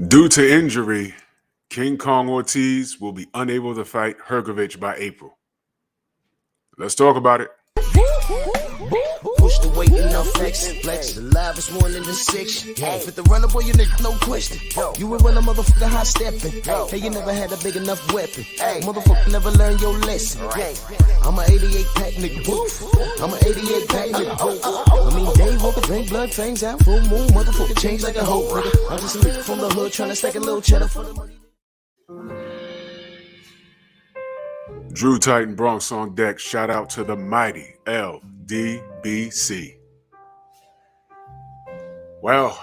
Due to injury, King Kong Ortiz will be unable to fight Hrgovic by April. Let's talk about it. Push the weight enough flex. Flex the livest one in the section. Fit the runner, boy, you nigga, no question. You will run a motherfucker high stepping. Hey, you never had a big enough weapon. Motherfucker never learned your lesson. I'm a 88 pack nigga. I'm a 88 pack nigga. I mean, day walker, drink blood, fangs out, full moon, motherfucker change like a hoe. I'm just a nigga from the hood trying to stack a little cheddar for the money. Drew Titan Bronx on deck. Shout out to the mighty LDBC. Well,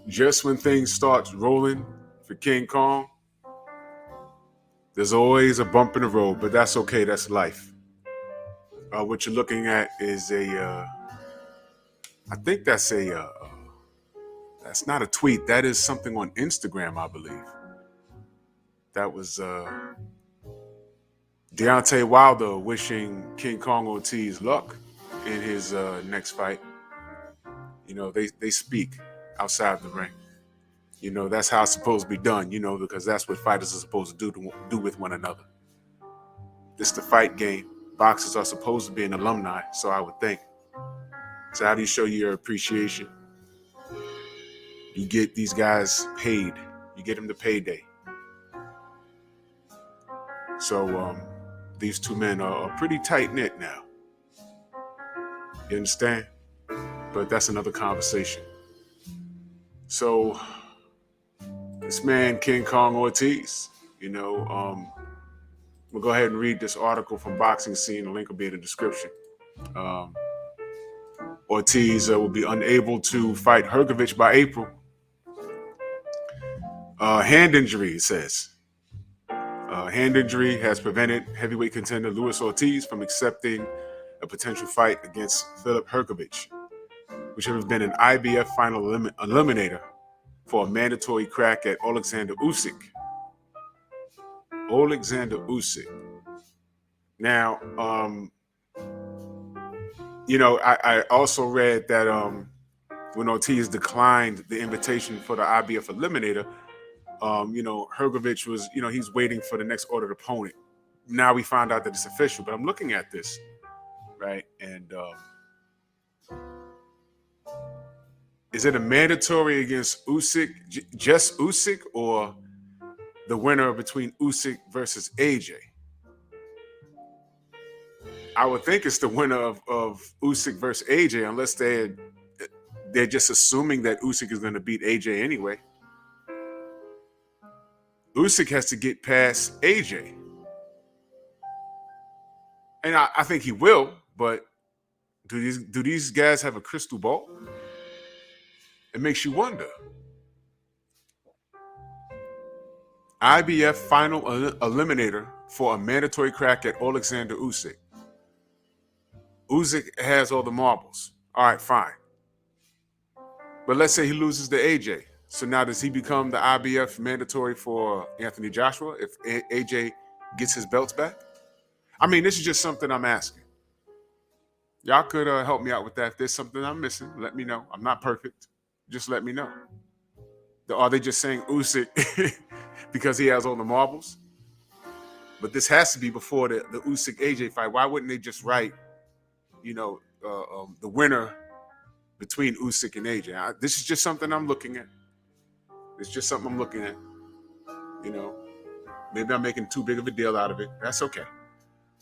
just when things start rolling for King Kong, there's always a bump in the road, but that's okay. That's life. What you're looking at is I think that's that's not a tweet. That is something on Instagram, I believe. That was Deontay Wilder wishing King Kong Ortiz luck in his next fight. You know, they speak outside the ring. You know, that's how it's supposed to be done, you know, because that's what fighters are supposed to do with one another. This is the fight game. Boxers are supposed to be an alumni, so I would think. So how do you show your appreciation? You get these guys paid. You get them the payday. So these two men are pretty tight-knit now. You understand? But that's another conversation. So this man, King Kong Ortiz, you know, we'll go ahead and read this article from Boxing Scene. The link will be in the description. Ortiz will be unable to fight Hrgovic by April. Hand injury, it says. Hand injury has prevented heavyweight contender Luis Ortiz from accepting a potential fight against Filip Hrgovic, which has been an IBF final eliminator for a mandatory crack at Alexander Usyk. Now, you know, I also read that when Ortiz declined the invitation for the IBF eliminator, you know, Hrgovic was, you know, he's waiting for the next ordered opponent. Now we found out that it's official, but I'm looking at this, right? And is it a mandatory against Usyk, just Usyk, or the winner between Usyk versus AJ? I would think it's the winner of Usyk versus AJ, unless they're just assuming that Usyk is going to beat AJ anyway. Usyk has to get past AJ. And I think he will, but do these guys have a crystal ball? It makes you wonder. IBF final eliminator for a mandatory crack at Alexander Usyk. Usyk has all the marbles. All right, fine. But let's say he loses to AJ. So now does he become the IBF mandatory for Anthony Joshua if AJ gets his belts back? I mean, this is just something I'm asking. Y'all could help me out with that. If there's something I'm missing, let me know. I'm not perfect. Just let me know. Are they just saying Usyk because he has all the marbles? But this has to be before the Usyk AJ fight. Why wouldn't they just write, you know, the winner between Usyk and AJ? This is just something I'm looking at. It's just something I'm looking at. You know, maybe I'm making too big of a deal out of it. That's okay.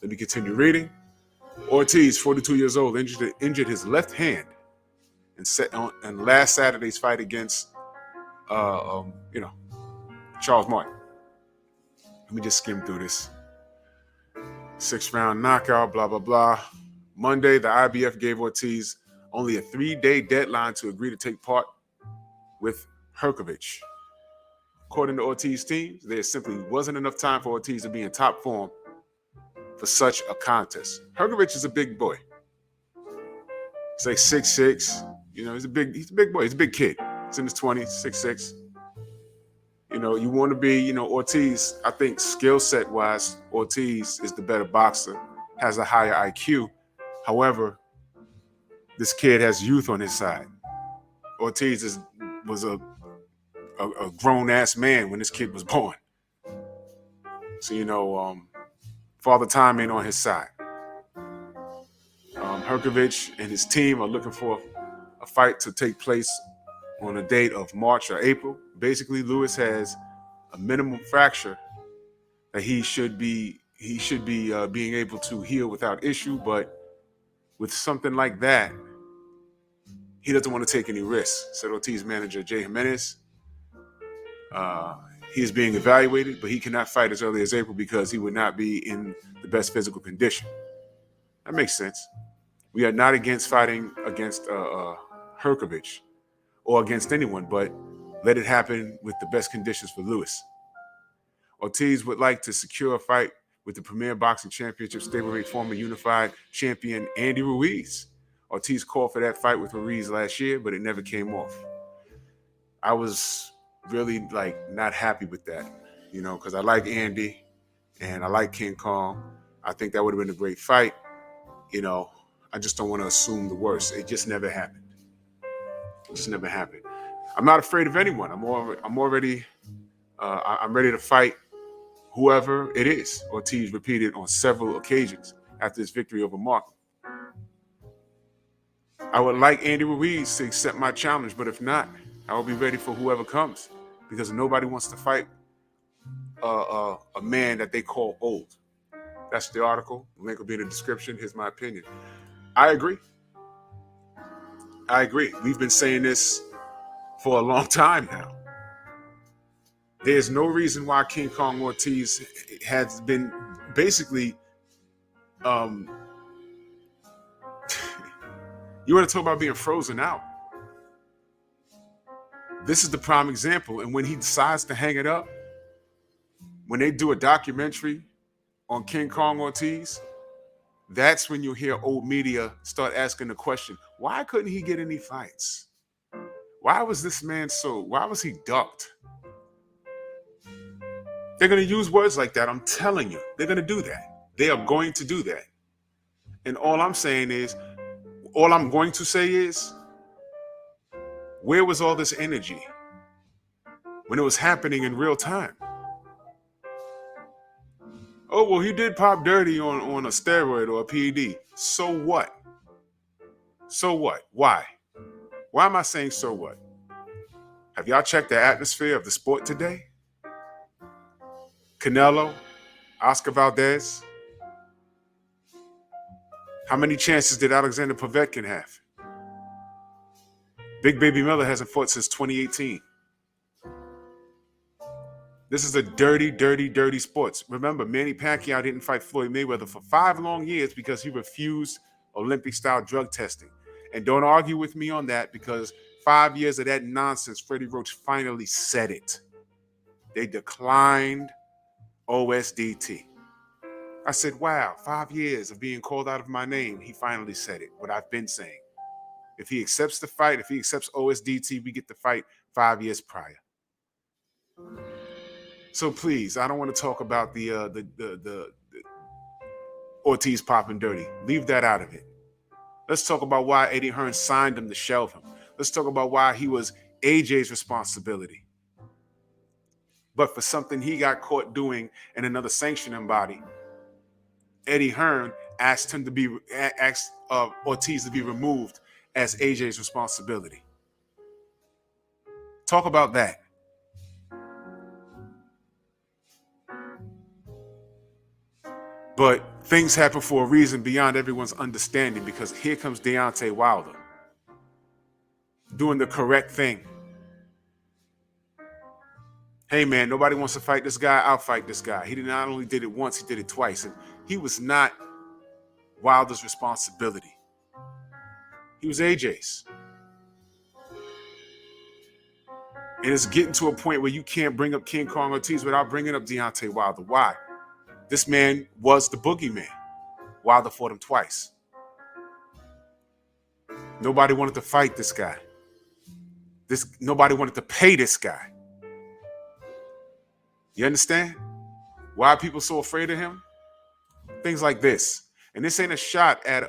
Let me continue reading. Ortiz, 42 years old, injured his left hand in last Saturday's fight against, you know, Charles Martin. Let me just skim through this. 6-round knockout, blah, blah, blah. Monday, the IBF gave Ortiz only a 3-day deadline to agree to take part with Hrgovic. According to Ortiz team, there simply wasn't enough time for Ortiz to be in top form for such a contest. Hrgovic is a big boy. He's like 6'6". You know, he's a big boy. He's a big kid. He's in his 20s, 6'6". You know, you want to be, you know, Ortiz, I think skill set wise, Ortiz is the better boxer, has a higher IQ. However, this kid has youth on his side. Ortiz was a a grown ass man when this kid was born. So Father Time ain't on his side. Hrgovic and his team are looking for a fight to take place on a date of March or April. Basically, Lewis has a minimum fracture that he should be being able to heal without issue, but with something like that, he doesn't want to take any risks, said Ortiz manager Jay Jimenez. He is being evaluated, but he cannot fight as early as April because he would not be in the best physical condition. That makes sense. We are not against fighting against Hrgovic or against anyone, but let it happen with the best conditions for Lewis. Ortiz would like to secure a fight with the Premier Boxing Championship stablemate former unified champion Andy Ruiz. Ortiz called for that fight with Ruiz last year, but it never came off. I was really not happy with that, because I like Andy and I like King Kong. I think that would have been a great fight. I just don't want to assume the worst. It just never happened. I'm not afraid of anyone. I'm ready to fight whoever it is. Ortiz repeated on several occasions after his victory over Martin. I would like Andy Ruiz to accept my challenge, but if not, I will be ready for whoever comes, because nobody wants to fight a man that they call old. That's the article. The link will be in the description. Here's my opinion. I agree. We've been saying this for a long time now. There's no reason why King Kong Ortiz has been basically, you want to talk about being frozen out. This is the prime example. And when he decides to hang it up, when they do a documentary on King Kong Ortiz, that's when you hear old media start asking the question, why couldn't he get any fights? Why was he ducked? They're going to use words like that. I'm telling you, they're going to do that. They are going to do that. And all I'm going to say is, where was all this energy when it was happening in real time? Oh, well, he did pop dirty on a steroid or a PED. So what? Why? Why am I saying so what? Have y'all checked the atmosphere of the sport today? Canelo, Oscar Valdez. How many chances did Alexander Povetkin have? Big Baby Miller hasn't fought since 2018. This is a dirty, dirty, dirty sport. Remember, Manny Pacquiao didn't fight Floyd Mayweather for 5 long years because he refused Olympic-style drug testing. And don't argue with me on that, because 5 years of that nonsense, Freddie Roach finally said it. They declined OSDT. I said, wow, 5 years of being called out of my name, he finally said it, what I've been saying. If he accepts the fight, if he accepts OSDT, we get the fight 5 years prior. So please, I don't want to talk about the Ortiz popping dirty. Leave that out of it. Let's talk about why Eddie Hearn signed him to shelve him. Let's talk about why he was AJ's responsibility. But for something he got caught doing in another sanctioning body, Eddie Hearn asked Ortiz to be removed as AJ's responsibility. Talk about that. But things happen for a reason beyond everyone's understanding, because here comes Deontay Wilder doing the correct thing. Hey man, nobody wants to fight this guy. I'll fight this guy. He not only did it once, he did it twice. And he was not Wilder's responsibility. He was AJ's. And it's getting to a point where you can't bring up King Kong Ortiz without bringing up Deontay Wilder. Why? This man was the boogeyman. Wilder fought him twice. Nobody wanted to fight this guy. Nobody wanted to pay this guy. You understand? Why are people so afraid of him? Things like this. And this ain't a shot at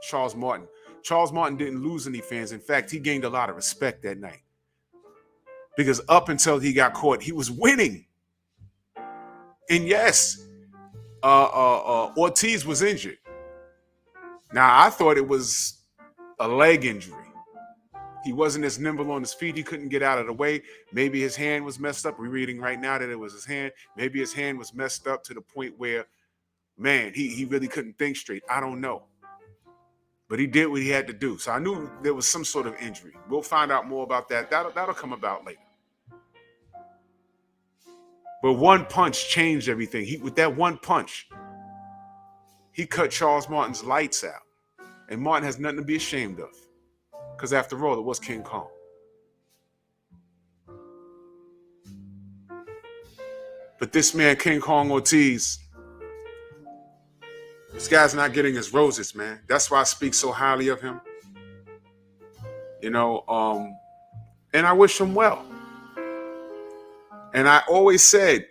Charles Martin. Charles Martin didn't lose any fans. In fact, he gained a lot of respect that night. Because up until he got caught, he was winning. And yes, Ortiz was injured. Now, I thought it was a leg injury. He wasn't as nimble on his feet. He couldn't get out of the way. Maybe his hand was messed up. We're reading right now that it was his hand. Maybe his hand was messed up to the point where, man, he really couldn't think straight. I don't know. But he did what he had to do. So I knew there was some sort of injury. We'll find out more about that. That'll come about later. But one punch changed everything. With that one punch, he cut Charles Martin's lights out. And Martin has nothing to be ashamed of. Because after all, it was King Kong. But this man, King Kong Ortiz, this guy's not getting his roses, man. That's why I speak so highly of him. And I wish him well. And I always said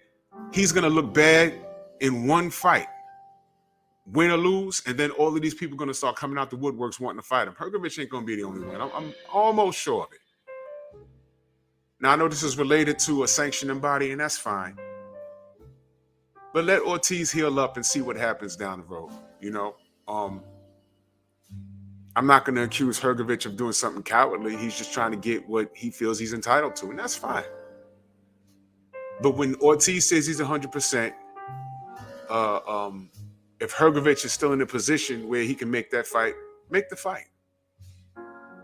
he's going to look bad in one fight. Win or lose, and then all of these people are going to start coming out the woodworks wanting to fight him. Hrgovic ain't going to be the only one. I'm almost sure of it. Now, I know this is related to a sanctioning body, and that's fine. But let Ortiz heal up and see what happens down the road, I'm not going to accuse Hrgovic of doing something cowardly. He's just trying to get what he feels he's entitled to, and that's fine. But when Ortiz says he's 100%, if Hrgovic is still in a position where he can make that fight, make the fight.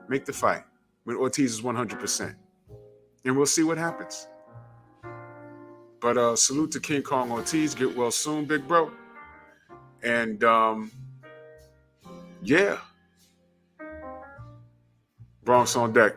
Make the fight when Ortiz is 100%. And we'll see what happens. But salute to King Kong Ortiz. Get well soon, big bro. And yeah. Bronx on deck.